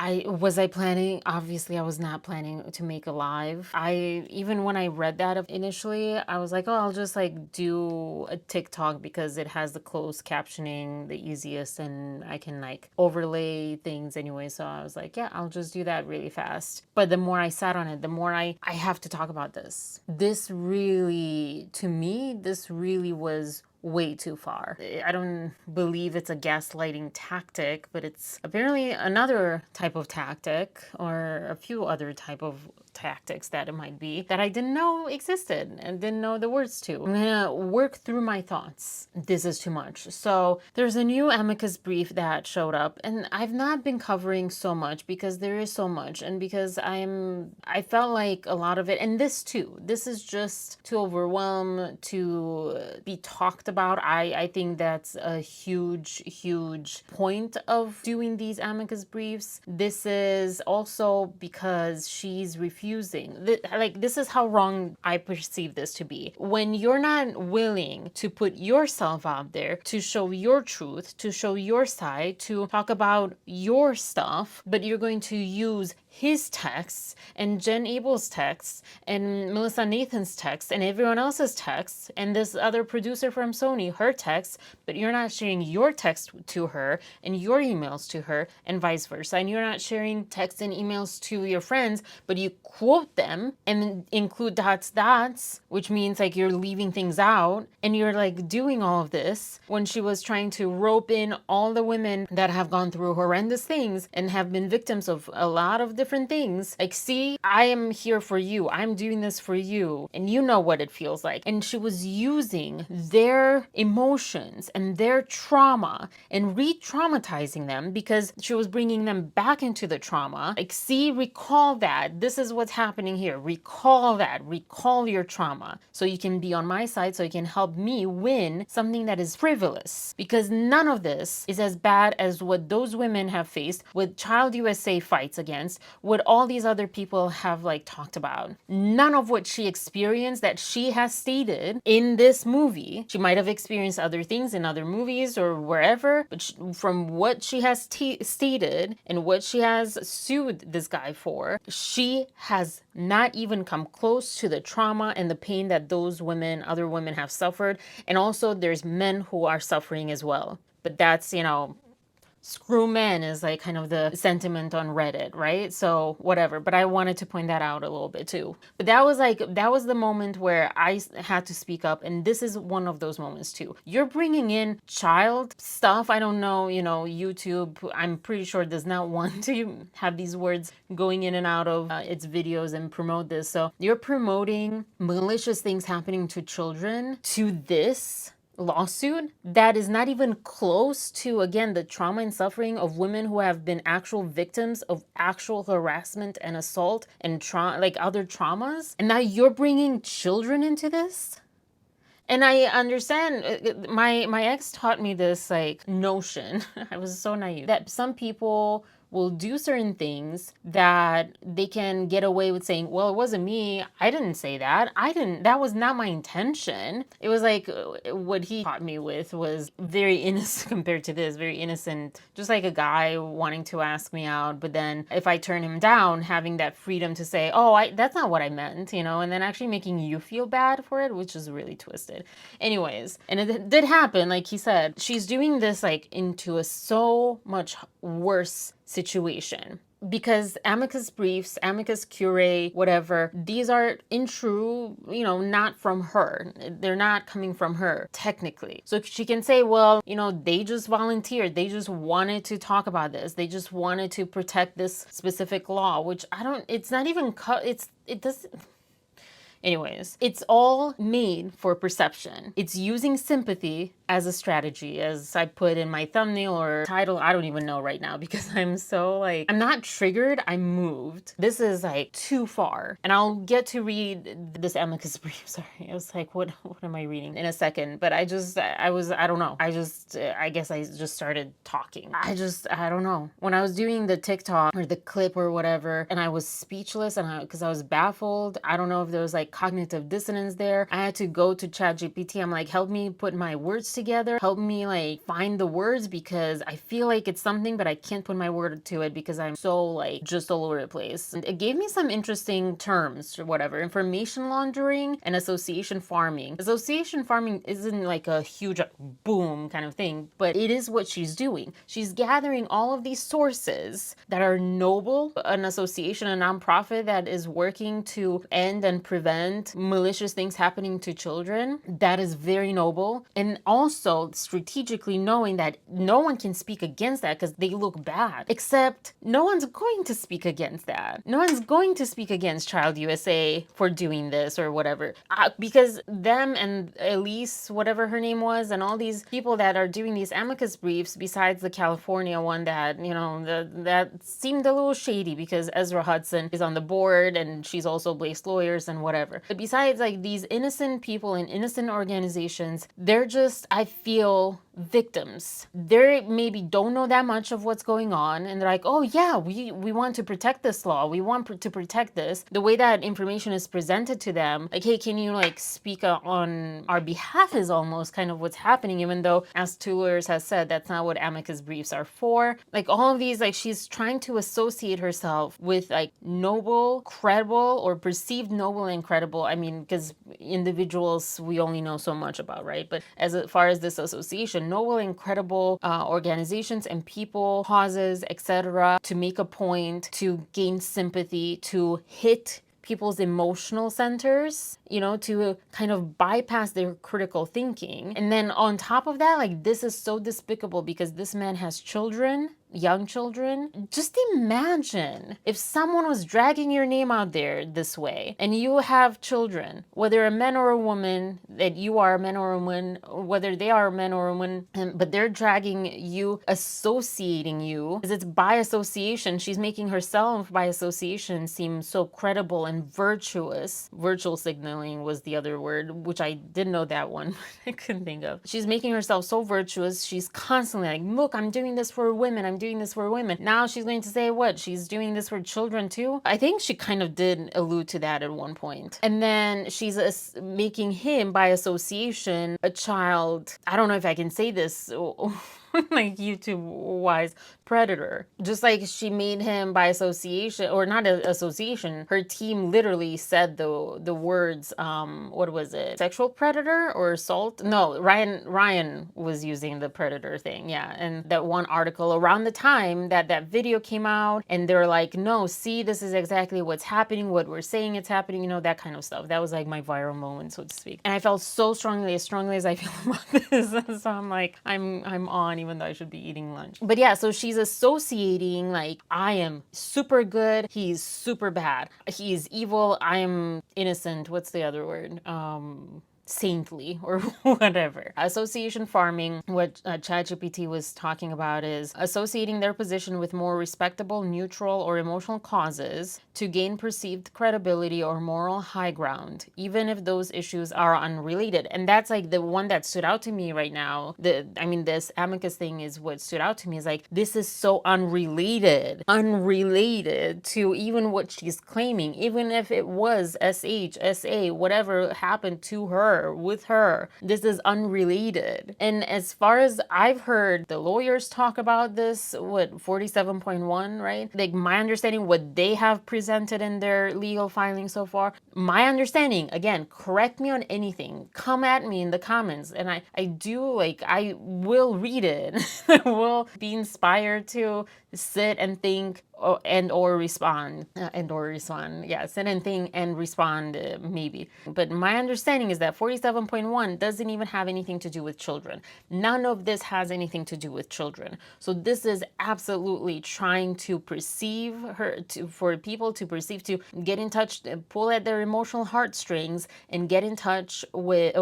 I planning? Obviously, I was not planning to make a live. Even when I read that initially, I was like, oh, I'll just like do a TikTok because it has the closed captioning, the easiest, and I can like overlay things anyway. So I was like, yeah, I'll just do that really fast. But the more I sat on it, the more I have to talk about this. This really, to me, this really was way too far. I don't believe it's a gaslighting tactic, but it's apparently another type of tactic, or a few other type of tactics that it might be, that I didn't know existed and didn't know the words to. I'm gonna work through my thoughts. This is too much. So there's a new amicus brief that showed up, and I've not been covering so much because there is so much, and because I felt like a lot of it, and this too, this is just to overwhelm, to be talked about. I think that's a huge point of doing these amicus briefs. This is also because she's refusing. Like, this is how wrong I perceive this to be. When you're not willing to put yourself out there, to show your truth, to show your side, to talk about your stuff, but you're going to use his texts and Jen Abel's texts and Melissa Nathan's texts and everyone else's texts and this other producer from Sony, her texts, but you're not sharing your text to her and your emails to her and vice versa. And you're not sharing texts and emails to your friends, but you quote them and include dots, which means like you're leaving things out, and you're like doing all of this when she was trying to rope in all the women that have gone through horrendous things and have been victims of a lot of different things. Like, see, I am here for you. I'm doing this for you. And you know what it feels like. And she was using their emotions and their trauma and re-traumatizing them because she was bringing them back into the trauma. Like, see, recall that. This is what's happening here. Recall that. Recall your trauma. So you can be on my side, so you can help me win something that is frivolous. Because none of this is as bad as what those women have faced, what ChildUSA fights against, what all these other people have like talked about. None of what she experienced that she has stated in this movie. She might have experienced other things in other movies or wherever, but from what she has stated and what she has sued this guy for, she has not even come close to the trauma and the pain that those women, other women have suffered. And also there's men who are suffering as well. But that's, you know, screw men is like kind of the sentiment on Reddit, right? So whatever, but I wanted to point that out a little bit too. But that was the moment where I had to speak up, and this is one of those moments too. You're bringing in child stuff. I don't know, you know, YouTube, I'm pretty sure does not want to have these words going in and out of its videos and promote this. So you're promoting malicious things happening to children to this lawsuit that is not even close to, again, the trauma and suffering of women who have been actual victims of actual harassment and assault and like other traumas, and now you're bringing children into this. And I understand, my ex taught me this like notion. I was so naive that some people will do certain things that they can get away with saying, well, it wasn't me. I didn't say that. That was not my intention. It was like what he taught me with was very innocent compared to this, very innocent, just like a guy wanting to ask me out. But then if I turn him down, having that freedom to say, oh, that's not what I meant, you know, and then actually making you feel bad for it, which is really twisted. Anyways, and it did happen, like he said, she's doing this like into a so much worse situation. Because amicus briefs, amicus curiae, whatever, these are in true, you know, not from her. They're not coming from her, technically. So she can say, well, you know, they just volunteered. They just wanted to talk about this. They just wanted to protect this specific law, which it's not even, it doesn't. Anyways, it's all made for perception. It's using sympathy as a strategy, as I put in my thumbnail or title. I don't even know right now because I'm so like, I'm not triggered, I'm moved. This is like too far. And I'll get to read this amicus brief. Sorry, I was like, what am I reading in a second? But I don't know. I guess I just started talking. I don't know. When I was doing the TikTok or the clip or whatever, and I was speechless and because I was baffled. I don't know if there was like cognitive dissonance there. I had to go to ChatGPT. I'm like, help me put my words words together, help me like find the words, because I feel like it's something, but I can't put my word to it because I'm so like just all over the place. And it gave me some interesting terms or whatever: information laundering and association farming. Association farming isn't like a huge boom kind of thing, but it is what she's doing. She's gathering all of these sources that are noble. An association, a nonprofit that is working to end and prevent malicious things happening to children, that is very noble. And also strategically knowing that no one can speak against that because they look bad, except no one's going to speak against that. No one's going to speak against ChildUSA for doing this or whatever, because them and Elise, whatever her name was, and all these people that are doing these amicus briefs, besides the California one that, you know, that seemed a little shady because Ezra Hudson is on the board and she's also Blake's lawyers and whatever. But besides, like, these innocent people in innocent organizations, they're just, I feel, victims. They maybe don't know that much of what's going on, and they're like, oh yeah, we want to protect this law, we want to protect this. The way that information is presented to them, like, hey, can you like speak on our behalf, is almost kind of what's happening, even though, as two lawyers has said, that's not what amicus briefs are for. Like, all of these, like, she's trying to associate herself with like noble, credible, or perceived noble and credible. I mean, because individuals we only know so much about, right? But as far as this association, noble and credible organizations and people, causes, etc., to make a point, to gain sympathy, to hit people's emotional centers, you know, to kind of bypass their critical thinking. And then on top of that, like, this is so despicable because this man has children, young children. Just imagine if someone was dragging your name out there this way and you have children, whether a man or a woman, that you are a man or a woman, or whether they are a man or a woman, but they're dragging you, associating you, because it's by association. She's making herself by association seem so credible and virtuous. Virtual signaling was the other word, which I didn't know that one. I couldn't think of. She's making herself so virtuous. She's constantly like, look, I'm doing this for women. I'm doing this for women. Now she's going to say what? She's doing this for children too? I think she kind of did allude to that at one point. And then she's making him, by association, a child. I don't know if I can say this like YouTube wise, predator. Just like she made him by association, or not association, her team literally said the words, what was it, sexual predator or assault? No, Ryan was using the predator thing, yeah. And that one article around the time that video came out, and they're like, no, see, this is exactly what's happening, what we're saying it's happening, you know, that kind of stuff. That was like my viral moment, so to speak. And I felt so strongly as I feel about this. So I'm like, I'm on, even though I should be eating lunch. But yeah, so she's associating, like, I am super good, he's super bad. He's evil, I am innocent. What's the other word? Saintly or whatever. Association farming, what ChatGPT was talking about, is associating their position with more respectable, neutral, or emotional causes to gain perceived credibility or moral high ground, even if those issues are unrelated. And that's like the one that stood out to me right now. This amicus thing is what stood out to me, is like, this is so unrelated to even what she's claiming, even if it was SH, SA, whatever happened to her, with her. This is unrelated. And as far as I've heard the lawyers talk about this, what, 47.1, right? Like, my understanding, what they have presented in their legal filing so far, my understanding, again, correct me on anything, come at me in the comments, and I will read it. I will be inspired to sit and think or respond. Yeah, sit and think and respond, maybe. But my understanding is that 47.1 doesn't even have anything to do with children. None of this has anything to do with children. So this is absolutely trying to perceive her, for people to perceive, to get in touch, pull at their emotional heartstrings and get in touch with,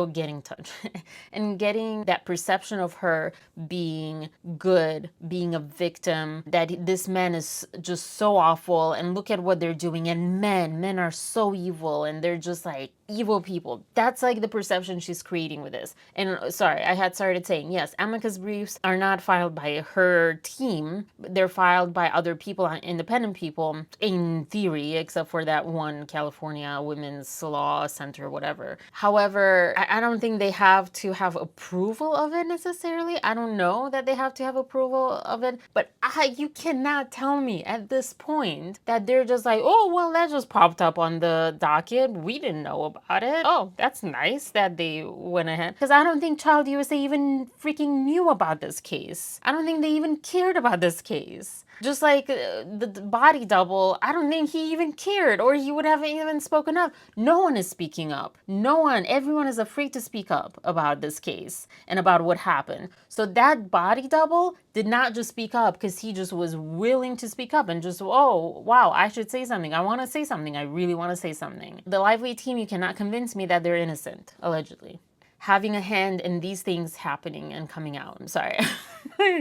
and getting that perception of her being good, being a victim, that this man is just so awful, and look at what they're doing, and men are so evil, and they're just like evil people. That's like the perception she's creating with this. And sorry, I had started saying, yes, amicus briefs are not filed by her team. They're filed by other people, independent people, in theory, except for that one California Women's Law Center, whatever. However, I don't think they have to have approval of it necessarily. I don't know that they have to have approval of it, but you cannot tell me at this point that they're just like, oh, well, that just popped up on the docket. We didn't know about it. Oh, that's nice that they went ahead. Because I don't think ChildUSA even freaking knew about this case. I don't think they even cared about this case. Just like the body double, I don't think he even cared, or he would have even spoken up. No one is speaking up. No one. Everyone is afraid to speak up about this case and about what happened. So that body double did not just speak up because he just was willing to speak up and just, oh, wow, I should say something. I want to say something. I really want to say something. The Lively team, you cannot convince me that they're innocent, allegedly. Having a hand in these things happening and coming out. I'm sorry.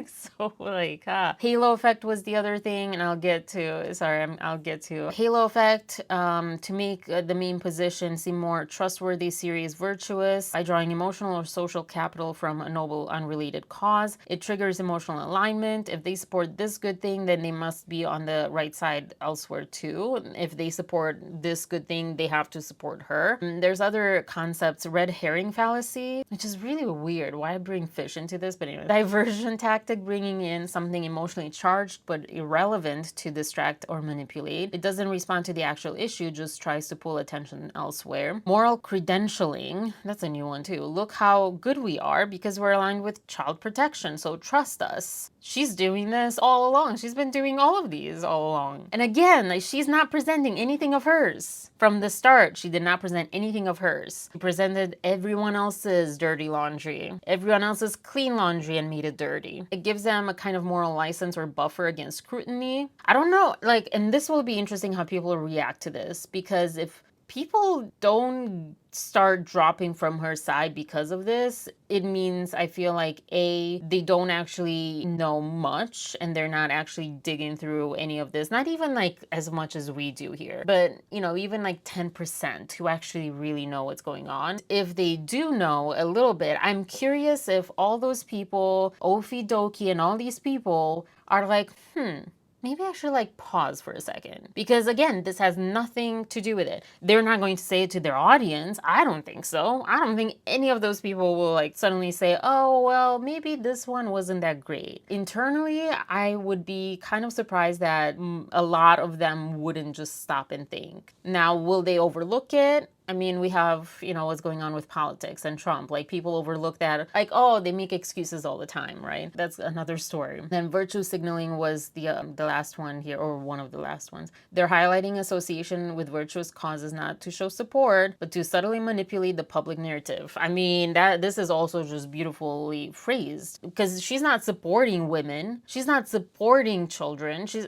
So like, halo effect was the other thing, and I'll get to halo effect to make the main position seem more trustworthy, serious, virtuous by drawing emotional or social capital from a noble, unrelated cause. It triggers emotional alignment. If they support this good thing, then they must be on the right side elsewhere too. If they support this good thing, they have to support her. There's other concepts, red herring fallacy, which is really weird. Why bring fish into this? But anyway, diversion tactic, bringing in something emotionally charged but irrelevant to distract or manipulate. It doesn't respond to the actual issue, just tries to pull attention elsewhere. Moral credentialing, that's a new one too. Look how good we are because we're aligned with child protection, so trust us. She's doing this all along. She's been doing all of these all along. And again, like, she's not presenting anything of hers. From the start, she did not present anything of hers. She presented everyone else's dirty laundry, everyone else's clean laundry, and made it dirty. It gives them a kind of moral license or buffer against scrutiny. I don't know, like, and this will be interesting how people react to this, because if people don't start dropping from her side because of this, it means, I feel like, A, they don't actually know much and they're not actually digging through any of this, not even like as much as we do here, but you know, even like 10% who actually really know what's going on. If they do know a little bit, I'm curious if all those people, Ofi Doki and all these people are like, maybe I should like pause for a second, because again, this has nothing to do with it. They're not going to say it to their audience. I don't think so. I don't think any of those people will like suddenly say, oh, well, maybe this one wasn't that great. Internally, I would be kind of surprised that a lot of them wouldn't just stop and think. Now, will they overlook it? I mean, we have, you know, what's going on with politics and Trump. Like, people overlook that. Like, oh, they make excuses all the time, right? That's another story. Then virtue signaling was the last one here, or one of the last ones. They're highlighting association with virtuous causes not to show support, but to subtly manipulate the public narrative. I mean, this is also just beautifully phrased, because she's not supporting women. She's not supporting children. She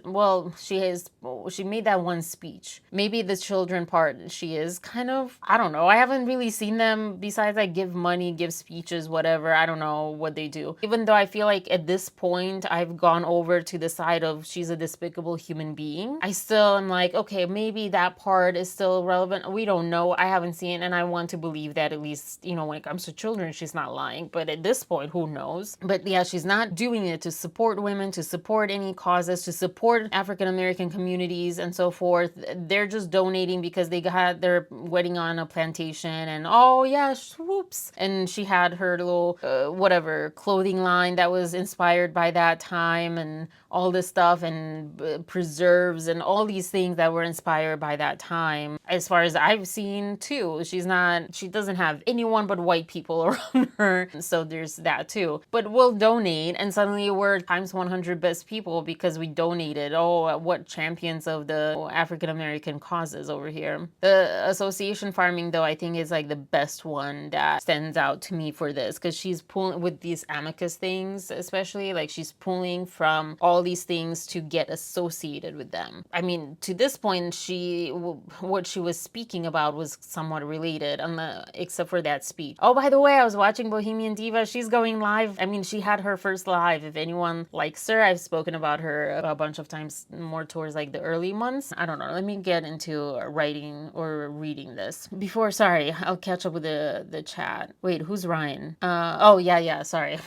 made that one speech. Maybe the children part, she is kind of, I don't know. I haven't really seen them besides like give money, give speeches, whatever. I don't know what they do. Even though I feel like at this point I've gone over to the side of she's a despicable human being, I still am like, okay, maybe that part is still relevant. We don't know. I haven't seen, and I want to believe that at least, you know, when it comes to children, she's not lying. But at this point, who knows? But yeah, she's not doing it to support women, to support any causes, to support African American communities and so forth. They're just donating because they got their wedding on a plantation, and oh yeah, whoops, and she had her little whatever clothing line that was inspired by that time, and all this stuff, and preserves and all these things that were inspired by that time. As far as I've seen too, she doesn't have anyone but white people around her, so there's that too. But we'll donate, and suddenly we're times 100 best people because we donated. Oh, what champions of the African American causes over here. The association farming, though, I think is like the best one that stands out to me for this, because she's pulling with these amicus things, especially, like, she's pulling from all these things to get associated with them. I mean, to this point, what she was speaking about was somewhat related, except for that speech. Oh, by the way, I was watching Bohemian Diva. She's going live. I mean, she had her first live. If anyone likes her, I've spoken about her a bunch of times, more towards like the early months. I don't know. Let me get into writing or reading this. this. Sorry, I'll catch up with the chat. Wait, who's Ryan? Oh, yeah, sorry.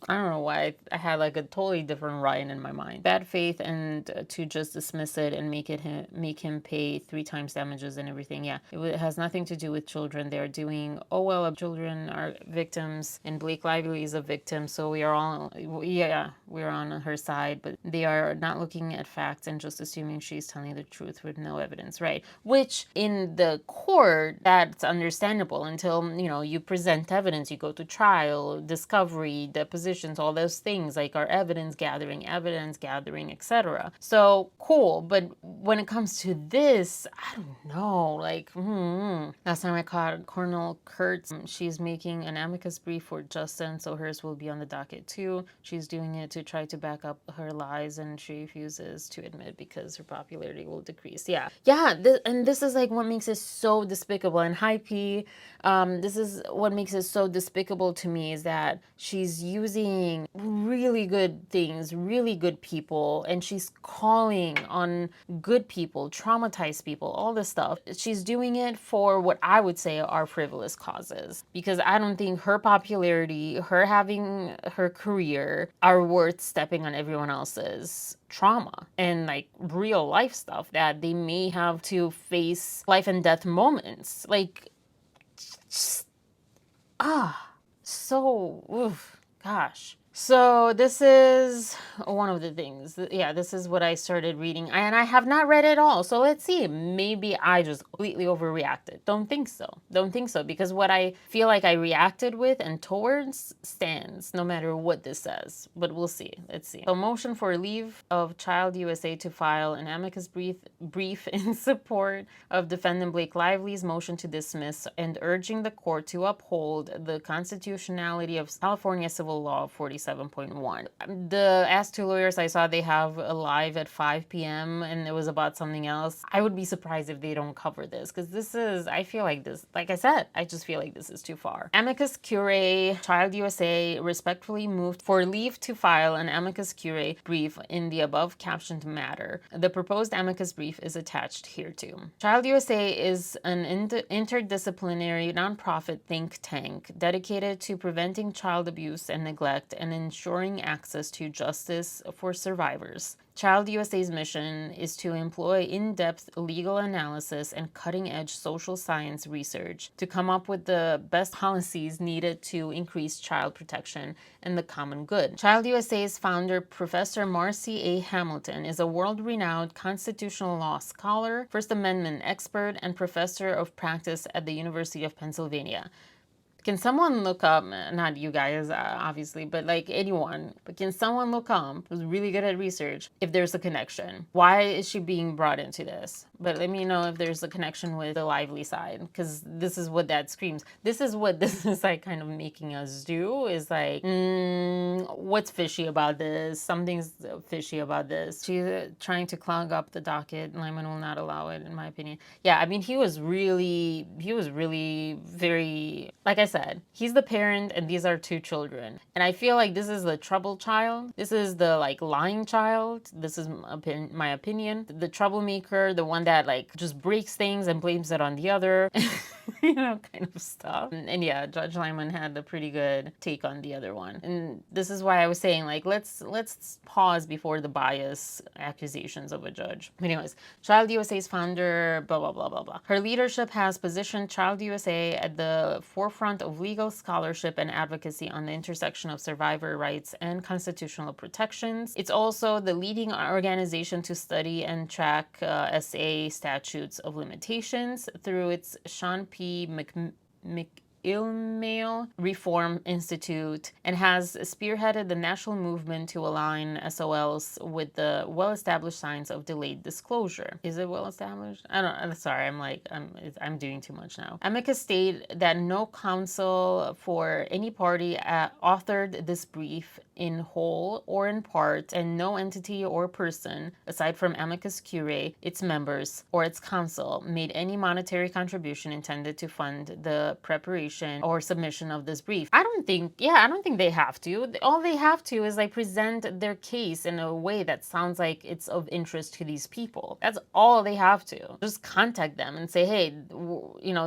I don't know why I had like a totally different Ryan in my mind. Bad faith and to just dismiss it and make him pay 3 times damages and everything. Yeah, it has nothing to do with children. They're doing, oh well, children are victims and Blake Lively is a victim, so we are all, yeah, we're on her side, but they are not looking at facts and just assuming she's telling the truth with no evidence, right? Which in the court, that's understandable until, you present evidence, you go to trial, discovery, deposition, all those things like our evidence gathering, etc. So cool, but when it comes to this, I don't know. Like, last time I caught Cornell Kurtz, she's making an amicus brief for Justin, so hers will be on the docket too. She's doing it to try to back up her lies, and she refuses to admit because her popularity will decrease. Yeah, and this is like what makes it so despicable. And High P, this is what makes it so despicable to me, is that she's using really good things, really good people, and she's calling on good people, traumatized people, all this stuff. She's doing it for what I would say are frivolous causes, because I don't think her popularity, her having her career are worth stepping on everyone else's trauma and like real life stuff that they may have to face life and death moments. Like, just, so, oof, gosh. So this is one of the things. Yeah, this is what I started reading, and I have not read it all. So let's see. Maybe I just completely overreacted. Don't think so, because what I feel like I reacted with and towards stands no matter what this says. But we'll see. Let's see. So motion for leave of ChildUSA to file an amicus brief in support of defendant Blake Lively's motion to dismiss and urging the court to uphold the constitutionality of California Civil Law 47.1. The Ask Two Lawyers, I saw they have a live at 5 p.m. and it was about something else. I would be surprised if they don't cover this, because this is, I feel like this, like I said, I just feel like this is too far. Amicus Curiae, ChildUSA respectfully moved for leave to file an amicus curiae brief in the above captioned matter. The proposed amicus brief is attached hereto. ChildUSA is an interdisciplinary nonprofit think tank dedicated to preventing child abuse and neglect and ensuring access to justice for survivors. ChildUSA's mission is to employ in-depth legal analysis and cutting-edge social science research to come up with the best policies needed to increase child protection and the common good. ChildUSA's founder, Professor Marcy A. Hamilton, is a world-renowned constitutional law scholar, First Amendment expert, and professor of practice at the University of Pennsylvania. Can someone look up, not you guys, obviously, but like anyone, but can someone look up, who's really good at research, if there's a connection? Why is she being brought into this? But let me know if there's a connection with the Lively side, because this is what that screams. This is what this is like kind of making us do, is like, what's fishy about this? Something's fishy about this. She's trying to clog up the docket. Lyman will not allow it, in my opinion. Yeah, I mean, he was really very, like I said, he's the parent and these are 2 children. And I feel like this is the troubled child. This is the like lying child. This is my opinion. The troublemaker, the one that like just breaks things and blames it on the other, kind of stuff. And yeah, Judge Lyman had a pretty good take on the other one. And this is why I was saying, like, let's pause before the bias accusations of a judge. Anyways, ChildUSA's founder, blah, blah, blah, blah, blah. Her leadership has positioned ChildUSA at the forefront of legal scholarship and advocacy on the intersection of survivor rights and constitutional protections. It's also the leading organization to study and track SA statutes of limitations through its Sean P. McIlmail Reform Institute, and has spearheaded the national movement to align SOLs with the well-established signs of delayed disclosure. Is it well-established? I don't know. Sorry, I'm doing too much now. Amicus state that no counsel for any party authored this brief in whole or in part, and no entity or person, aside from amicus curiae, its members, or its counsel, made any monetary contribution intended to fund the preparation or submission of this brief. I don't think they have to. All they have to is like present their case in a way that sounds like it's of interest to these people. That's all they have to. Just contact them and say, hey,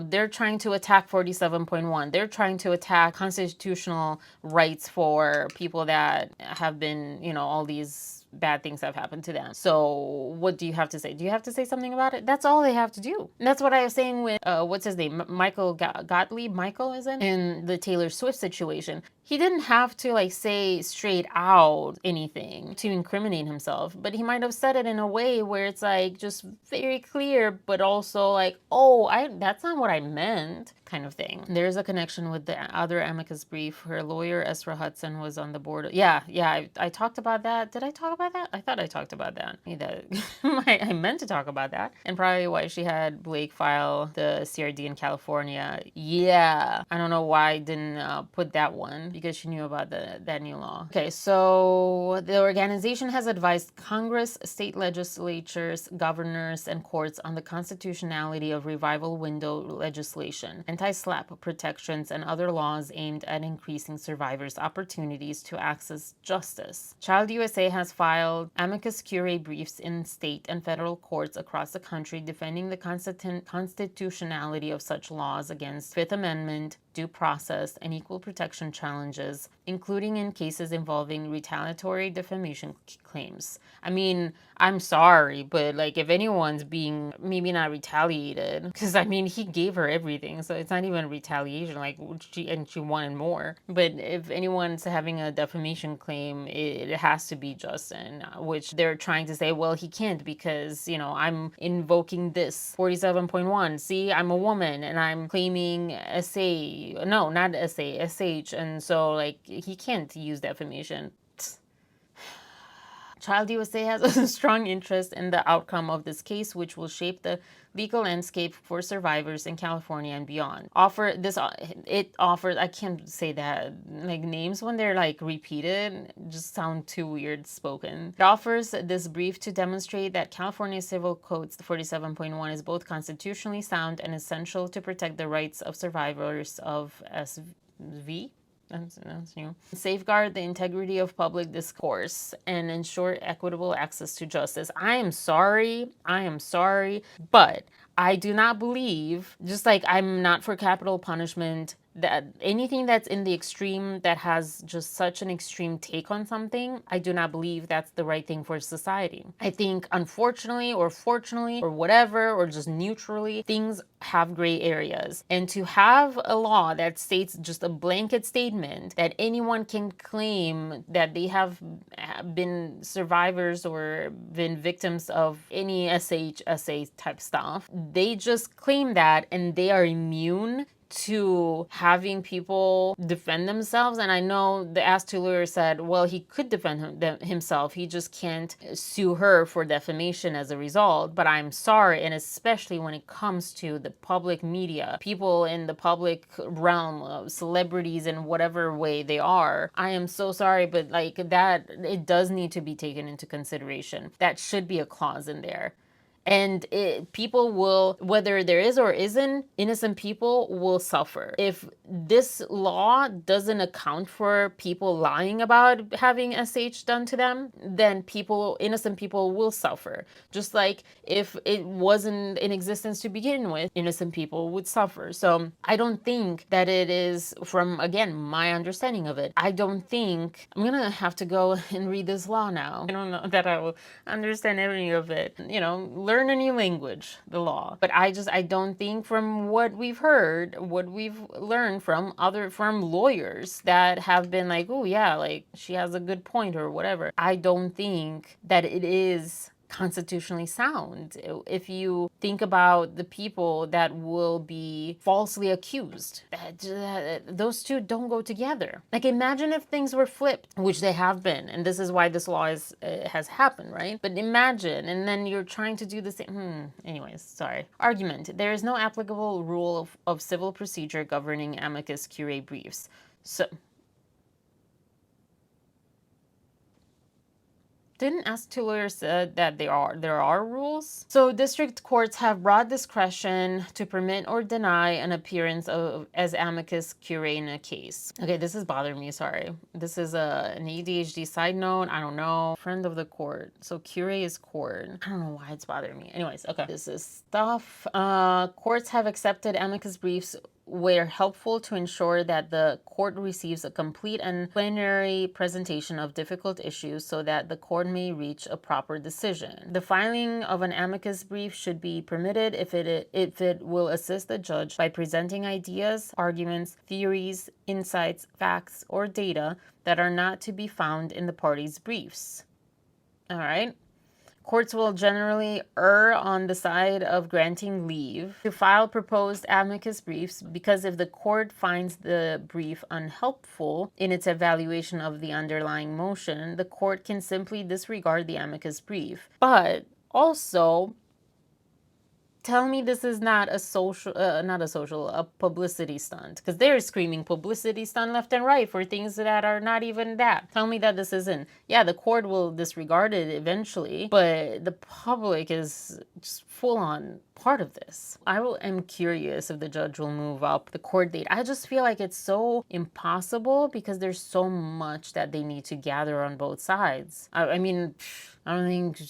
they're trying to attack 47.1. They're trying to attack constitutional rights for people that have been, all these bad things have happened to them. So what do you have to say? Do you have to say something about it? That's all they have to do. And that's what I was saying with, what's his name? Michael Gottlieb, Michael, is it? In the Taylor Swift situation. He didn't have to like say straight out anything to incriminate himself, but he might have said it in a way where it's like just very clear, but also like, oh, that's not what I meant, kind of thing. There's a connection with the other amicus brief. Her lawyer, Ezra Hudson, was on the board. Yeah, I talked about that. Did I talk about that? I thought I talked about that. I meant to talk about that. And probably why she had Blake file the CRD in California. Yeah, I don't know why I didn't put that one, because she knew about that new law. Okay, so the organization has advised Congress, state legislatures, governors, and courts on the constitutionality of revival window legislation, anti-SLAPP protections, and other laws aimed at increasing survivors' opportunities to access justice. ChildUSA has filed amicus curiae briefs in state and federal courts across the country defending the constitutionality of such laws against Fifth Amendment, due process, and equal protection challenges, including in cases involving retaliatory defamation claims. I mean, I'm sorry, but like if anyone's being maybe not retaliated, because I mean he gave her everything, so it's not even retaliation. Like she wanted more. But if anyone's having a defamation claim, it has to be Justin, which they're trying to say, well, he can't because I'm invoking this 47.1. See, I'm a woman and I'm claiming SA. No, not SA, SH, and so like he can't use defamation. ChildUSA has a strong interest in the outcome of this case, which will shape the legal landscape for survivors in California and beyond. It offers, I can't say that, like names when they're like repeated just sound too weird spoken. It offers this brief to demonstrate that California Civil Codes 47.1 is both constitutionally sound and essential to protect the rights of survivors of SV. That's new. Safeguard the integrity of public discourse and ensure equitable access to justice. I am sorry, but I do not believe, just like I'm not for capital punishment, that anything that's in the extreme that has just such an extreme take on something, I do not believe that's the right thing for society. I think unfortunately or fortunately or whatever, or just neutrally, things have gray areas. And to have a law that states just a blanket statement that anyone can claim that they have been survivors or been victims of any SA type stuff, they just claim that and they are immune to having people defend themselves. And I know the Ask Two lawyer said, well, he could defend himself. He just can't sue her for defamation as a result. But I'm sorry, and especially when it comes to the public media, people in the public realm of celebrities in whatever way they are, I am so sorry, but like that, it does need to be taken into consideration. That should be a clause in there. And people will, whether there is or isn't, innocent people will suffer. If this law doesn't account for people lying about having SH done to them, then innocent people will suffer. Just like if it wasn't in existence to begin with, innocent people would suffer. So I don't think that it is, from, again, my understanding of it, I don't think, I'm gonna have to go and read this law now. I don't know that I will understand any of it. Learn a new language, the law. But I don't think, from what we've heard, what we've learned from lawyers that have been like, oh yeah, like she has a good point or whatever, I don't think that it is constitutionally sound if you think about the people that will be falsely accused. Those two don't go together. Like, imagine if things were flipped, which they have been, and this is why this law has happened, right? But imagine, and then you're trying to do the same. Anyways, sorry. Argument: there is no applicable rule of civil procedure governing amicus curiae briefs. So Didn't ask two lawyers said that there are rules. So district courts have broad discretion to permit or deny an appearance of as amicus curiae in a case. Okay, this is bothering me, sorry. This is an ADHD side note, I don't know. Friend of the court. So curiae is court. I don't know why it's bothering me. Anyways, okay. This is stuff. Courts have accepted amicus briefs were helpful to ensure that the court receives a complete and plenary presentation of difficult issues so that the court may reach a proper decision. The filing of an amicus brief should be permitted if it will assist the judge by presenting ideas, arguments, theories, insights, facts, or data that are not to be found in the parties' briefs. All right. Courts will generally err on the side of granting leave to file proposed amicus briefs because if the court finds the brief unhelpful in its evaluation of the underlying motion, the court can simply disregard the amicus brief. But also, tell me this is not a publicity stunt, because they're screaming publicity stunt left and right for things that are not even that. Tell me that this isn't. Yeah, the court will disregard it eventually, but the public is just full on part of this. I am curious if the judge will move up the court date. I just feel like it's so impossible because there's so much that they need to gather on both sides. I mean, I don't think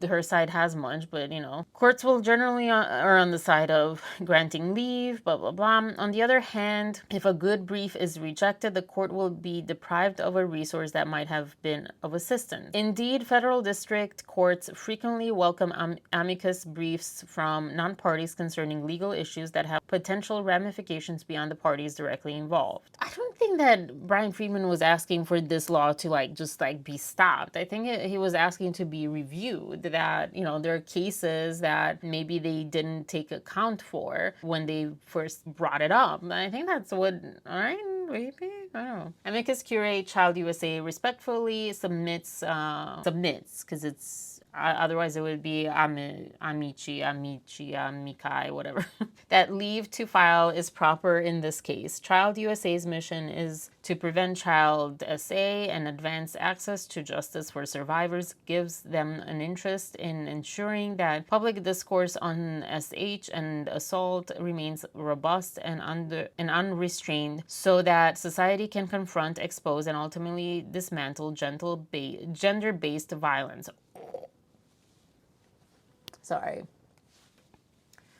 her side has much, but you know, courts will generally are on the side of granting leave, blah, blah, blah. On the other hand, if a good brief is rejected, the court will be deprived of a resource that might have been of assistance. Indeed, federal district courts frequently welcome amicus briefs from non-parties concerning legal issues that have potential ramifications beyond the parties directly involved. I don't think that Brian Friedman was asking for this law to just be stopped. I think he was asking to be reviewed, that, you know, there are cases that maybe they didn't take account for when they first brought it up. And I think that's what, all right, maybe, I don't know. Amicus Curiae ChildUSA respectfully submits, because it's, otherwise it would be amici, amici, whatever. That leave to file is proper in this case. ChildUSA's mission is to prevent ChildUSA and advance access to justice for survivors, gives them an interest in ensuring that public discourse on SH and assault remains robust and unrestrained so that society can confront, expose, and ultimately dismantle gender-based violence. Sorry.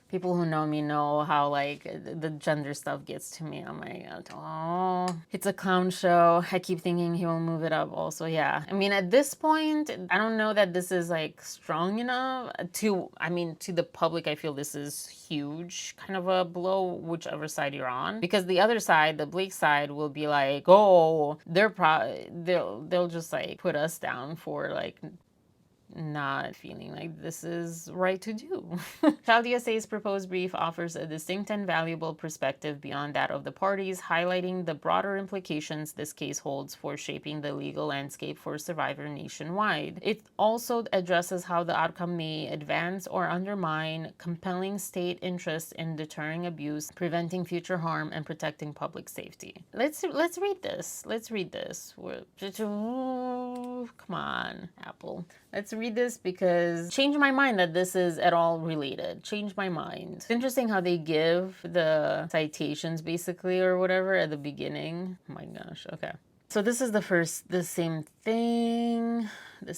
People who know me know how the gender stuff gets to me. I'm like, oh, it's a clown show. I keep thinking he will move it up also. Yeah. I mean, at this point, I don't know that this is strong enough to the public. I feel this is huge kind of a blow, whichever side you're on, because the other side, the Blake side, will be like, oh, they'll just put us down for not feeling like this is right to do. ChildUSA's proposed brief offers a distinct and valuable perspective beyond that of the parties, highlighting the broader implications this case holds for shaping the legal landscape for survivors nationwide. It also addresses how the outcome may advance or undermine compelling state interest in deterring abuse, preventing future harm, and protecting public safety. Let's read this. Let's read this. Come on, Apple. Let's read this because change my mind that this is at all related. Change my mind. It's interesting how they give the citations basically or whatever at the beginning. Oh my gosh. Okay. So this is the same thing. I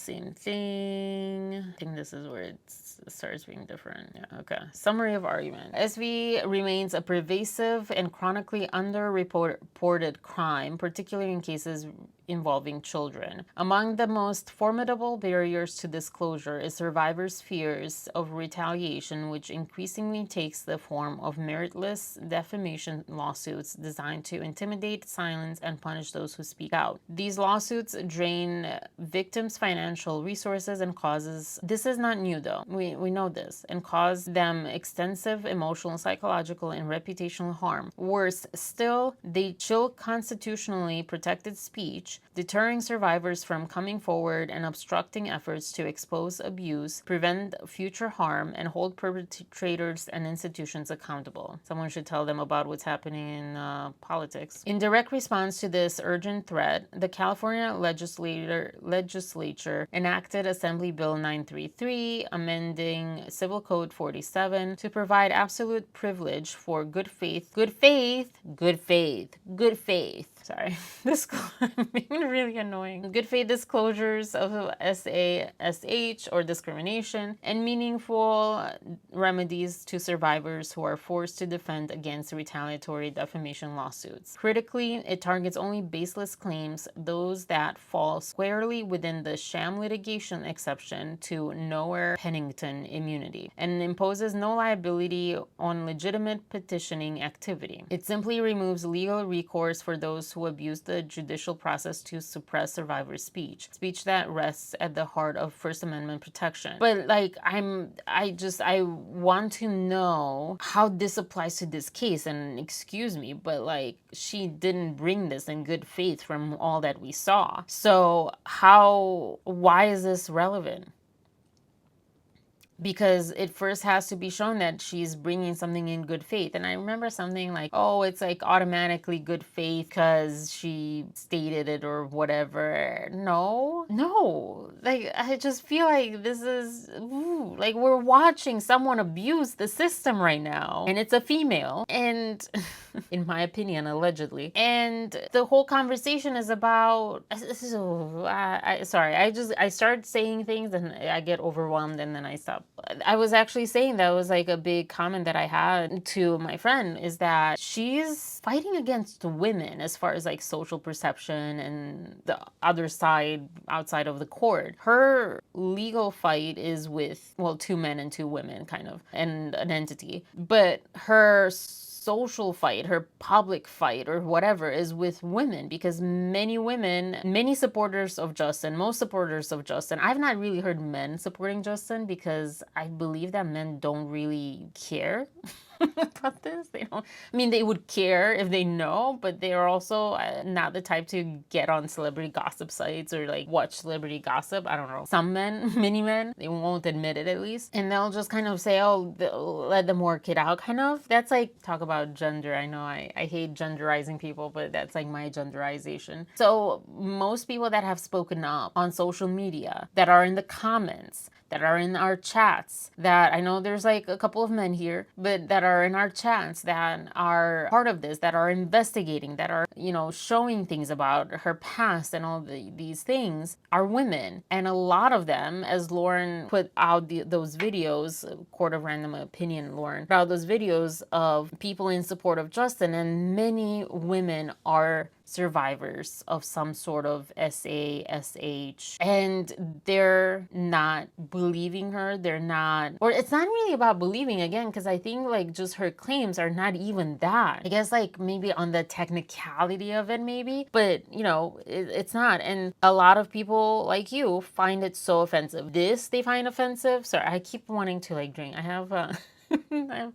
think this is where it starts being different. Yeah, okay. Summary of argument. SV remains a pervasive and chronically underreported crime, particularly in cases involving children. Among the most formidable barriers to disclosure is survivors' fears of retaliation, which increasingly takes the form of meritless defamation lawsuits designed to intimidate, silence, and punish those who speak out. These lawsuits drain victims' financial resources and this is not new though, we know this, and cause them extensive emotional, psychological, and reputational harm. Worse still, they chill constitutionally protected speech, deterring survivors from coming forward and obstructing efforts to expose abuse, prevent future harm, and hold perpetrators and institutions accountable. Someone should tell them about what's happening in politics. In direct response to this urgent threat, the California legislature Legislature enacted Assembly Bill 933, amending Civil Code 47 to provide absolute privilege for good faith, sorry, this being really annoying. Good faith disclosures of SASH or discrimination and meaningful remedies to survivors who are forced to defend against retaliatory defamation lawsuits. Critically, it targets only baseless claims, those that fall squarely within the sham litigation exception to nowhere Pennington immunity, and imposes no liability on legitimate petitioning activity. It simply removes legal recourse for those who abuse the judicial process to suppress survivor speech that rests at the heart of First Amendment protection. But like, I want to know how this applies to this case. And excuse me, but like, she didn't bring this in good faith from all that we saw. So why is this relevant? Because it first has to be shown that she's bringing something in good faith. And I remember something like, oh, it's like automatically good faith because she stated it or whatever. No, like, I just feel like this is, like, we're watching someone abuse the system right now, and it's a female, and in my opinion, allegedly. And the whole conversation is about, sorry, I start saying things and I get overwhelmed and then I stop. I was actually saying that was like a big comment that I had to my friend, is that she's fighting against women as far as like social perception and the other side outside of the court. Her legal fight is with, well, 2 men and 2 women kind of, and an entity. But her social fight, her public fight or whatever, is with women, because many women, many supporters of Justin, most supporters of Justin, I've not really heard men supporting Justin, because I believe that men don't really care about this. They don't, I mean, they would care if they know, but they are also not the type to get on celebrity gossip sites or like watch celebrity gossip. I don't know. Some men, many men, they won't admit it at least. And they'll just kind of say, oh, let them work it out kind of. That's like, talk about gender. I know I hate genderizing people, but that's like my genderization. So most people that have spoken up on social media, that are in the comments, that are in our chats, that I know there's like a couple of men here, but that are in our chats, that are part of this, that are investigating, that are, you know, showing things about her past and all these things, are women. And a lot of them, as Lauren put out those videos, Court of Random Opinion, Lauren put out those videos of people in support of Justin, and many women are survivors of some sort of SASH, and they're not believing her. They're not, or it's not really about believing, again, because I think like just her claims are not even that. I guess like maybe on the technicality of it, maybe, but you know, it's not. And a lot of people like you find it so offensive. This they find offensive. Sorry, I keep wanting to like drink. I have I have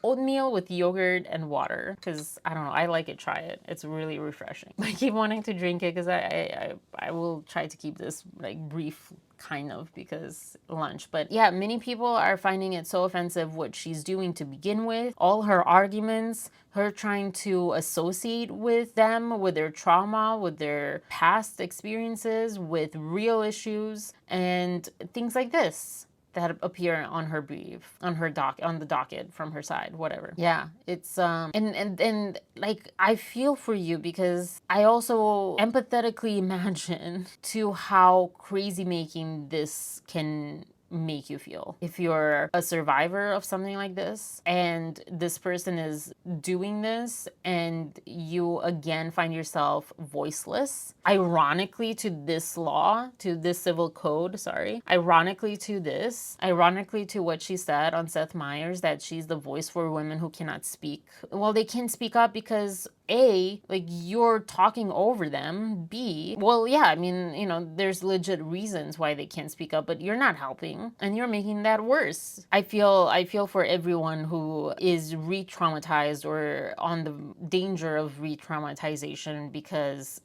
oatmeal with yogurt and water, because I don't know, I like it. Try it, it's really refreshing. I keep wanting to drink it because I will try to keep this like brief kind of, because lunch. But yeah, many people are finding it so offensive what she's doing to begin with, all her arguments, her trying to associate with them, with their trauma, with their past experiences, with real issues and things like this that appear on her brief, on the docket from her side, whatever. Yeah, it's and like, I feel for you, because I also empathetically imagine to how crazy making this can make you feel if you're a survivor of something like this and this person is doing this and you again find yourself voiceless. Ironically to this law, to this civil code, ironically to what she said on Seth Meyers, that she's the voice for women who cannot speak. Well, they can speak up because A, like, you're talking over them. B, well, yeah, I mean, you know, there's legit reasons why they can't speak up, but you're not helping and you're making that worse. I feel for everyone who is re-traumatized or on the danger of re-traumatization, because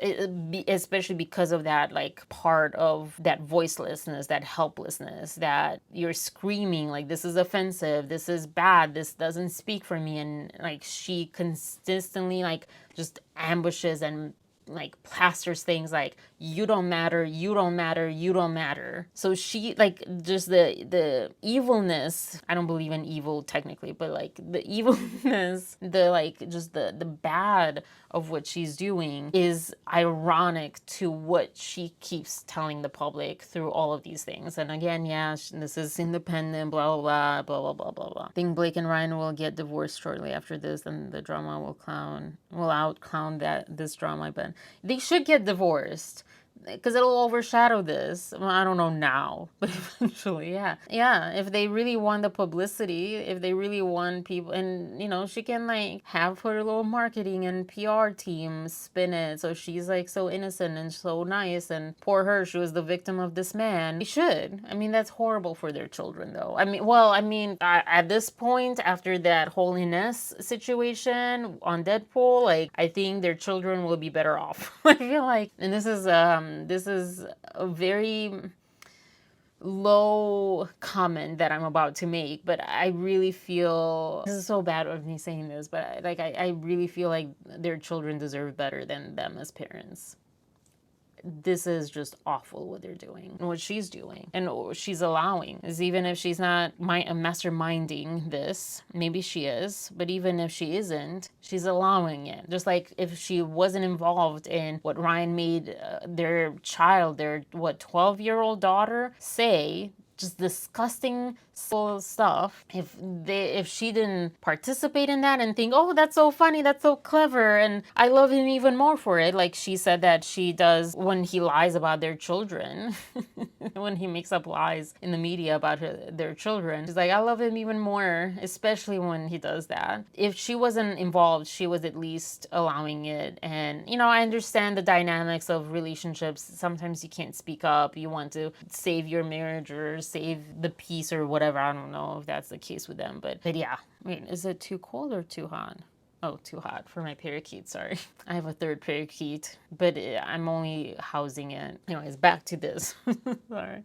especially because of that, like, part of that voicelessness, that helplessness, that you're screaming like, this is offensive, this is bad, this doesn't speak for me, and like she consistently like just ambushes and like plasters things like, you don't matter, you don't matter, you don't matter. So she like just the evilness. I don't believe in evil technically, but like the evilness, the like just the bad of what she's doing is ironic to what she keeps telling the public through all of these things. And again, yeah, this is independent, blah blah blah blah blah blah blah. I think Blake and Ryan will get divorced shortly after this, and the drama will out clown this drama. But they should get divorced because it'll overshadow this. Well, I don't know now, but eventually, yeah. If they really want the publicity, if they really want people, and she can like have her little marketing and PR team spin it so she's like so innocent and so nice, and poor her, she was the victim of this man. They should. I mean, that's horrible for their children, though. At this point, after that whole Ines situation on Deadpool, like I think their children will be better off. I feel like, and this is a very low comment that I'm about to make, but I really feel this is so bad of me saying this, but I really feel like their children deserve better than them as parents. This is just awful what they're doing and what she's doing and what she's allowing. Is even if she's not masterminding this, maybe she is, but even if she isn't, she's allowing it. Just like if she wasn't involved in what Ryan made their child, their 12-year-old daughter say, just disgusting stuff. If she didn't participate in that and think, oh, that's so funny, that's so clever, and I love him even more for it, like she said that she does when he lies about their children, when he makes up lies in the media about their children, she's like, I love him even more, especially when he does that. If she wasn't involved, she was at least allowing it. And I understand the dynamics of relationships. Sometimes you can't speak up, you want to save your marriage or save the peace or whatever. I don't know if that's the case with them, but yeah. Wait, is it too cold or too hot? Oh, too hot for my parakeet, sorry. I have a third parakeet, but I'm only housing it. Anyways, back to this. Sorry.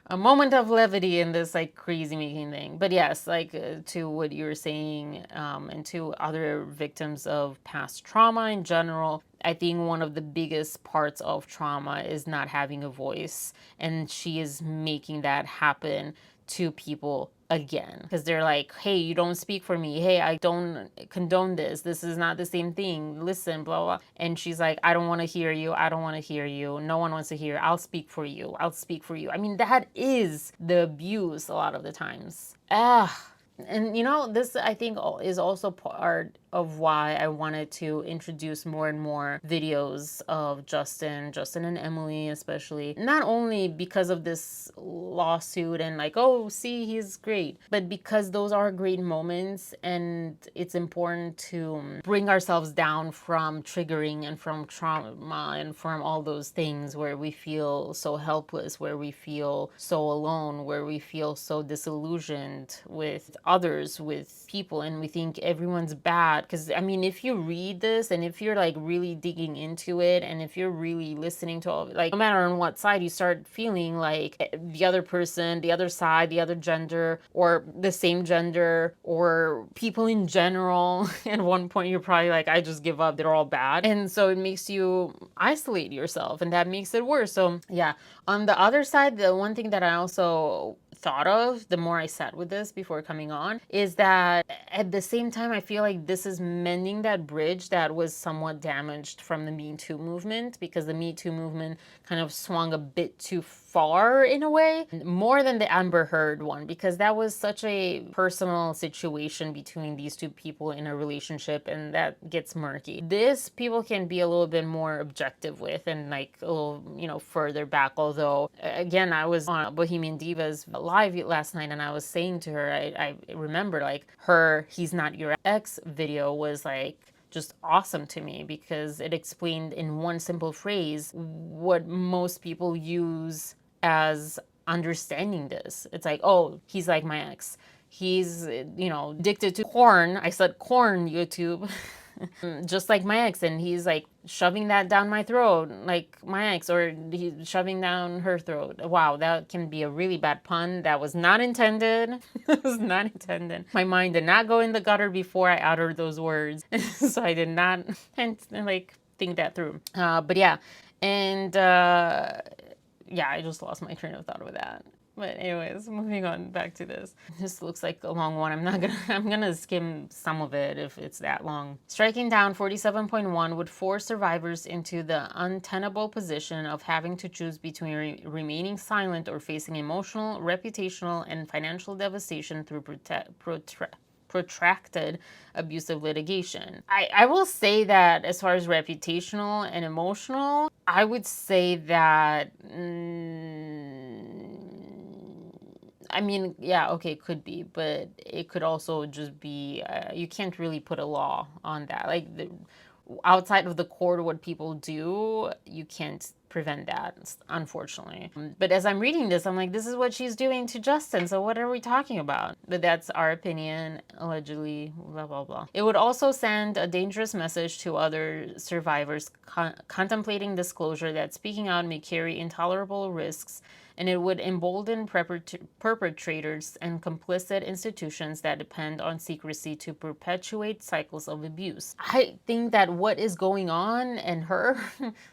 A moment of levity in this like crazy making thing. But yes, like to what you were saying, and to other victims of past trauma in general, I think one of the biggest parts of trauma is not having a voice, and she is making that happen to people again, because they're like, hey, you don't speak for me, hey, I don't condone this is not the same thing, listen, blah blah. And she's like, I don't want to hear you, I don't want to hear you, no one wants to hear, I'll speak for you, I'll speak for you. I mean, that is the abuse a lot of the times. And this I think is also part of why I wanted to introduce more and more videos of Justin and Emily, especially. Not only because of this lawsuit and like, oh, see, he's great, but because those are great moments, and it's important to bring ourselves down from triggering and from trauma and from all those things where we feel so helpless, where we feel so alone, where we feel so disillusioned with others, with people, and we think everyone's bad. Because I mean, if you read this and if you're like really digging into it, and if you're really listening to all of it, like no matter on what side, you start feeling like the other person, the other side, the other gender, or the same gender, or people in general. At one point you're probably like, I just give up, they're all bad. And so it makes you isolate yourself, and that makes it worse. So yeah, on the other side, the one thing that I also thought of the more I sat with this before coming on is that at the same time, I feel like this is mending that bridge that was somewhat damaged from the Me Too movement, because the Me Too movement kind of swung a bit too far in a way, more than the Amber Heard one, because that was such a personal situation between these two people in a relationship, and that gets murky. This people can be a little bit more objective with, and like a little, further back. Although, again, I was on Bohemian Divas live last night, and I was saying to her, I remember like her "He's Not Your Ex" video was like just awesome to me, because it explained in one simple phrase what most people use as understanding this. It's like, oh, he's like my ex. He's, addicted to corn. I said corn, YouTube. Just like my ex, and he's like shoving that down my throat like my ex, or he's shoving down her throat. Wow, that can be a really bad pun. That was not intended. It was not intended. My mind did not go in the gutter before I uttered those words. So I did not, and like, think that through. But yeah, and yeah, I just lost my train of thought with that. But anyways, moving on back to this. This looks like a long one. I'm gonna skim some of it if it's that long. Striking down 47.1 would force survivors into the untenable position of having to choose between remaining silent or facing emotional, reputational, and financial devastation through protracted abusive litigation. I will say that as far as reputational and emotional, I would say that I mean, yeah, okay, it could be, but it could also just be, you can't really put a law on that. Like, outside of the court, what people do, you can't prevent that, unfortunately. But as I'm reading this, I'm like, this is what she's doing to Justin, so what are we talking about? But that's our opinion, allegedly, blah, blah, blah. It would also send a dangerous message to other survivors contemplating disclosure that speaking out may carry intolerable risks, and it would embolden perpetrators and complicit institutions that depend on secrecy to perpetuate cycles of abuse. I think that what is going on and her,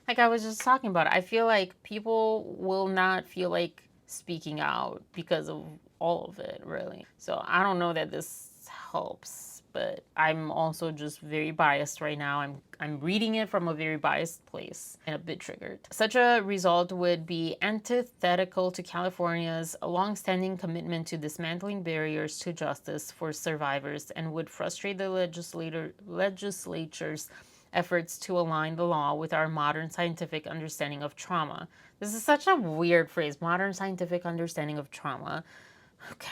like I was just talking about, I feel like people will not feel like speaking out because of all of it, really. So I don't know that this helps, but I'm also just very biased right now. I'm reading it from a very biased place and a bit triggered. Such a result would be antithetical to California's longstanding commitment to dismantling barriers to justice for survivors and would frustrate the legislature's efforts to align the law with our modern scientific understanding of trauma. This is such a weird phrase, modern scientific understanding of trauma. Okay.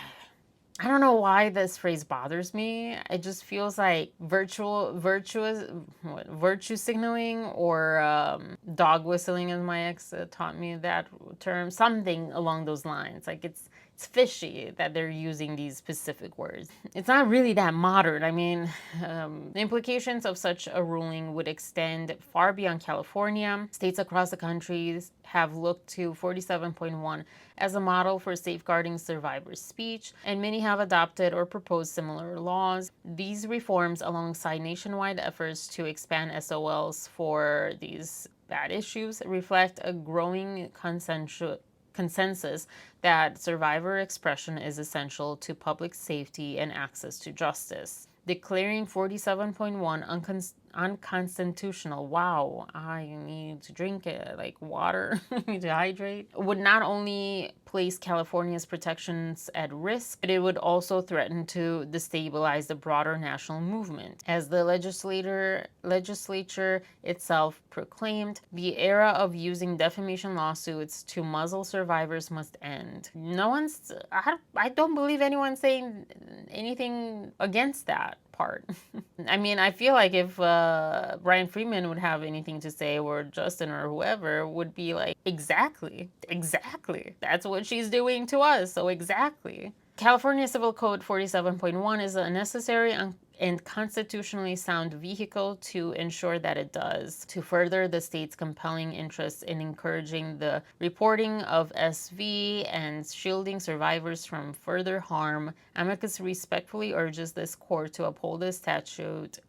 I don't know why this phrase bothers me. It just feels like virtue signaling or dog whistling, as my ex taught me that term. Something along those lines. Like it's fishy that they're using these specific words. It's not really that modern. I mean, the implications of such a ruling would extend far beyond California. States across the country have looked to 47.1 as a model for safeguarding survivors' speech, and many have adopted or proposed similar laws. These reforms, alongside nationwide efforts to expand SOLs for these bad issues, reflect a growing consensus that survivor expression is essential to public safety and access to justice. Declaring 47.1 unconstitutional, wow, I need to drink it, like water, I need to hydrate, would not only place California's protections at risk, but it would also threaten to destabilize the broader national movement. As the legislature itself proclaimed, the era of using defamation lawsuits to muzzle survivors must end. I don't believe anyone's saying anything against that part. I mean, I feel like if Brian Freeman would have anything to say, or Justin or whoever, would be like, exactly. That's what she's doing to us, so exactly. California Civil Code 47.1 is a necessary and constitutionally sound vehicle to ensure that it does. To further the state's compelling interest in encouraging the reporting of SV and shielding survivors from further harm, Amicus respectfully urges this court to uphold the statute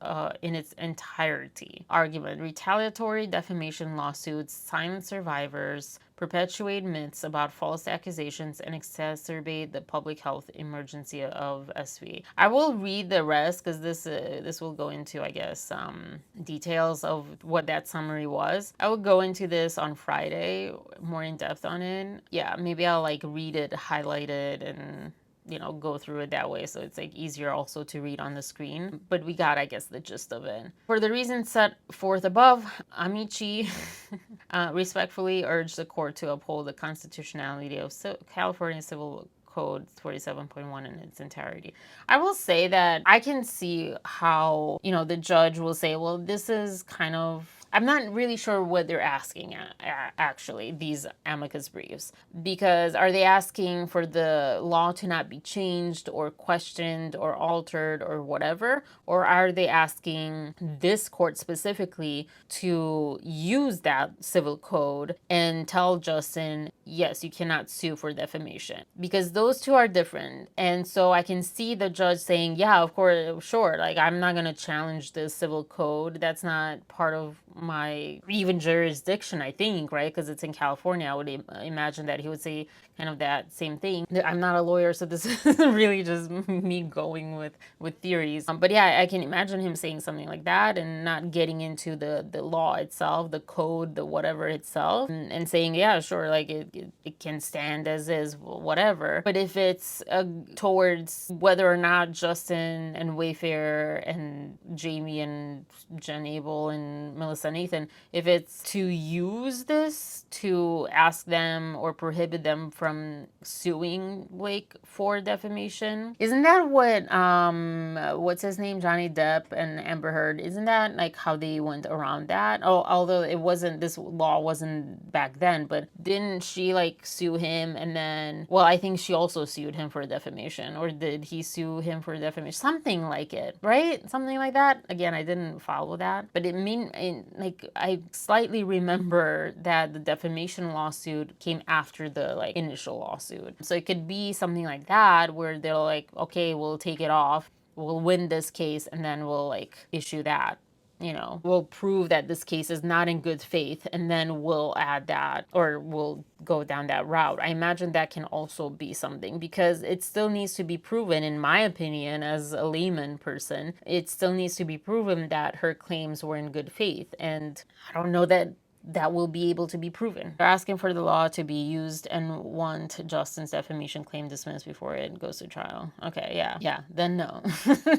in its entirety. Argument: retaliatory defamation lawsuits silence survivors, perpetuate myths about false accusations, and exacerbate the public health emergency of SV. I will read the rest because this will go into, I guess, details of what that summary was. I will go into this on Friday, more in depth on it. Yeah, maybe I'll like read it, highlight it, and go through it that way, so it's like easier also to read on the screen. But we got, I guess, the gist of it. For the reasons set forth above, Amici respectfully urge the court to uphold the constitutionality of California Civil Code 47.1 in its entirety. I will say that I can see how, the judge will say, well, this is kind of, I'm not really sure what they're asking actually, these amicus briefs, because are they asking for the law to not be changed or questioned or altered or whatever, or are they asking this court specifically to use that civil code and tell Justin, yes, you cannot sue for defamation? Because those two are different. And so I can see the judge saying, yeah, of course, sure, like I'm not going to challenge the civil code. That's not part of my even jurisdiction, I think, right? Because it's in California. I would imagine that he would say kind of that same thing. I'm not a lawyer, so this is really just me going with theories. But yeah, I can imagine him saying something like that and not getting into the law itself, the code, the whatever itself, and saying, yeah, sure, like it can stand as is, whatever. But if it's towards whether or not Justin and Wayfair and Jamie and Jen Abel and Melissa Nathan, if it's to use this to ask them or prohibit them from suing Blake for defamation, isn't that what what's his name, Johnny Depp and Amber Heard, isn't that like how they went around that? Oh, although it wasn't, this law wasn't back then, but didn't she like sue him and then, well, I think she also sued him for defamation, or did he sue him for defamation? Something like it, right? Something like that. Again, I didn't follow that, but like I slightly remember that the defamation lawsuit came after the like initial lawsuit. So it could be something like that where they're like, okay, we'll take it off, we'll win this case, and then we'll like issue that. We'll prove that this case is not in good faith, and then we'll add that, or we'll go down that route. I imagine that can also be something, because it still needs to be proven, in my opinion, as a layman person, it still needs to be proven that her claims were in good faith. And I don't know that will be able to be proven. They're asking for the law to be used and want Justin's defamation claim dismissed before it goes to trial. Okay, yeah, then no.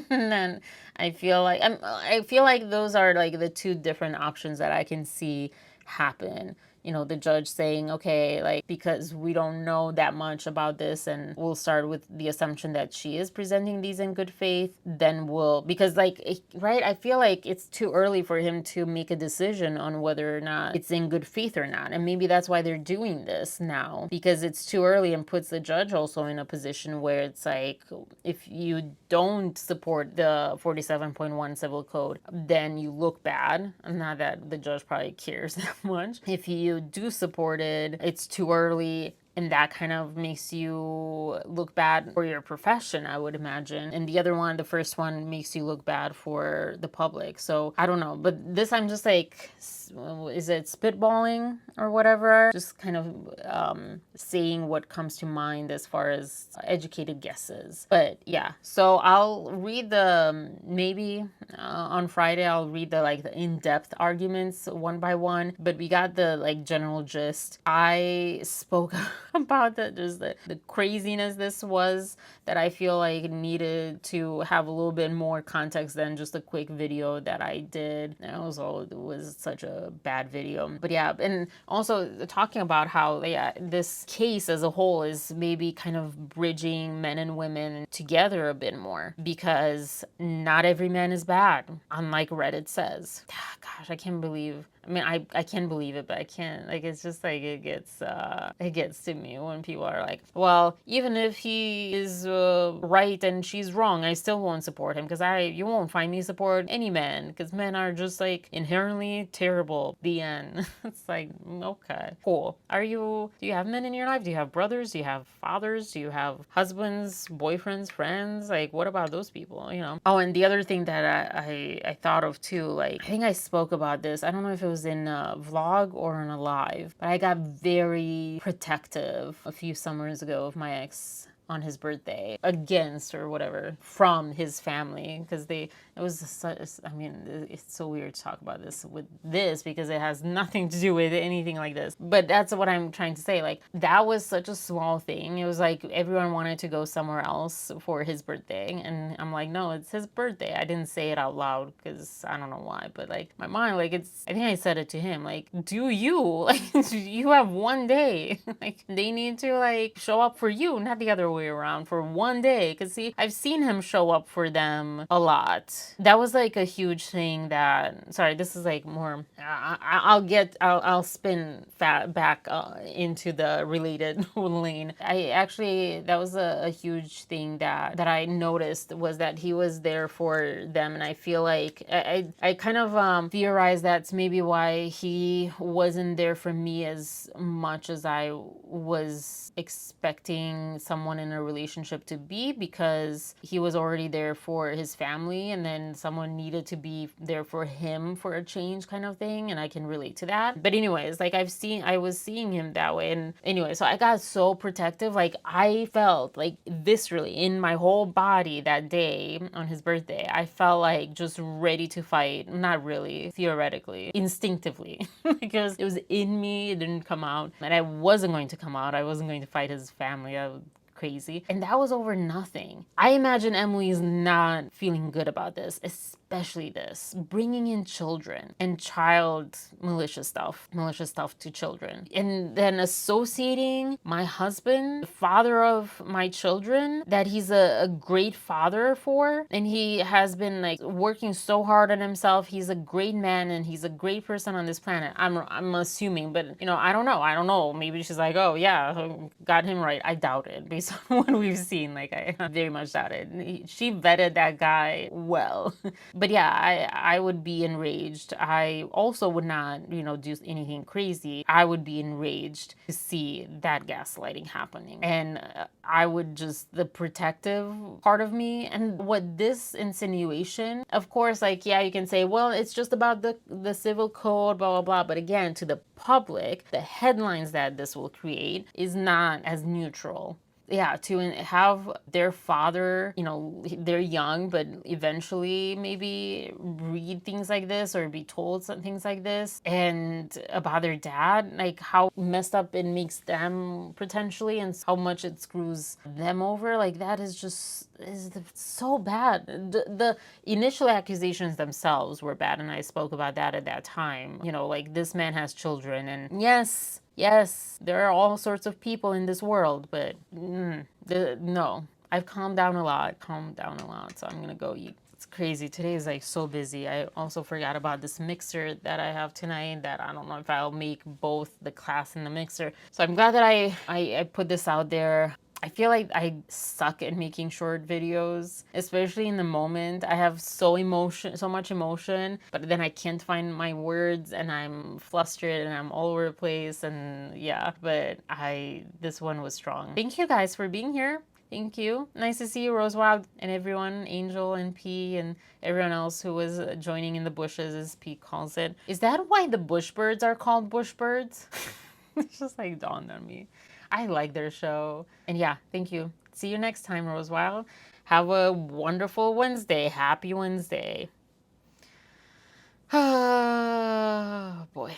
Then I feel like those are like the two different options that I can see happen. The judge saying, okay, like, because we don't know that much about this, and we'll start with the assumption that she is presenting these in good faith, then because like, right, I feel like it's too early for him to make a decision on whether or not it's in good faith or not. And maybe that's why they're doing this now, because it's too early, and puts the judge also in a position where it's like, if you don't support the 47.1 civil code, then you look bad. Not that the judge probably cares that much. If you do support it, it's too early, and that kind of makes you look bad for your profession, I would imagine. And the other one, the first one, makes you look bad for the public. So I don't know, but this, I'm just like, is it spitballing or whatever? Just kind of saying what comes to mind as far as educated guesses. But yeah, so I'll read maybe on Friday, I'll read the in-depth arguments one by one, but we got the like general gist. I spoke about the craziness this was, that I feel like needed to have a little bit more context than just a quick video that I did. And it was such a bad video. But yeah, and also talking about how, yeah, this case as a whole is maybe kind of bridging men and women together a bit more, because not every man is bad, unlike Reddit says. Gosh, I can't believe, I mean, I can believe it, but I can't, like, it's just like, it gets to me when people are like, well, even if he is right and she's wrong, I still won't support him, because you won't find me support any man, because men are just like inherently terrible. The end. It's like, okay, cool. Do you have men in your life? Do you have brothers? Do you have fathers? Do you have husbands, boyfriends, friends? Like, what about those people, Oh, and the other thing that I thought of too, like, I think I spoke about this, I don't know if it was in a vlog or in a live, but I got very protective a few summers ago of my ex on his birthday, against or whatever, from his family, because I mean, it's so weird to talk about this because it has nothing to do with anything like this. But that's what I'm trying to say. Like, that was such a small thing. It was like everyone wanted to go somewhere else for his birthday, and I'm like, no, it's his birthday. I didn't say it out loud because I don't know why, but like, my mind, like, I think I said it to him, like, do you, like, you have one day. Like, they need to like show up for you, not the other way around, for one day. Because see, I've seen him show up for them a lot. That was like a huge thing that, sorry, this is like more, I'll spin back into the related lane. That was a huge thing that I noticed, was that he was there for them. And I feel like I kind of theorized that's maybe why he wasn't there for me as much as I was expecting someone in a relationship to be because he was already there for his family, and then someone needed to be there for him for a change kind of thing, and I can relate to that. But anyways, like I was seeing him that way, and anyway, so I got so protective. Like I felt like viscerally in my whole body that day on his birthday, I felt like just ready to fight. Not really, theoretically, instinctively, because it was in me, it didn't come out, and I wasn't going to come out. I wasn't going to fight his family. Crazy. And that was over nothing. I imagine Emily is not feeling good about this, especially this. Bringing in children and child malicious stuff to children. And then associating my husband, the father of my children, that he's a great father for. And he has been like working so hard on himself. He's a great man and he's a great person on this planet. I'm assuming, but I don't know. I don't know. Maybe she's like, oh yeah, got him right. I doubt it based on what we've seen. Like I very much doubt it. She vetted that guy well. But yeah, I would be enraged. I also would not, do anything crazy. I would be enraged to see that gaslighting happening. And I would just, the protective part of me, and what this insinuation, of course, like, yeah, you can say, well, it's just about the civil code, blah, blah, blah. But again, to the public, the headlines that this will create is not as neutral. Yeah, to have their father, they're young, but eventually maybe read things like this or be told some things like this, and about their dad, like how messed up it makes them potentially and how much it screws them over. Like that is so bad. The initial accusations themselves were bad, and I spoke about that at that time. Like this man has children, and yes, there are all sorts of people in this world, but no. I've calmed down a lot, so I'm gonna go eat. It's crazy. Today is like so busy. I also forgot about this mixer that I have tonight that I don't know if I'll make both the class and the mixer. So I'm glad that I put this out there. I feel like I suck at making short videos, especially in the moment. I have so much emotion, but then I can't find my words and I'm flustered and I'm all over the place, and yeah, but this one was strong. Thank you guys for being here. Thank you. Nice to see you, Rosewild, and everyone, Angel and P, and everyone else who was joining in the bushes, as P calls it. Is that why the bush birds are called bush birds? It's just like dawned on me. I like their show. And yeah, thank you. See you next time, Rosewild. Have a wonderful Wednesday. Happy Wednesday. Oh, boy.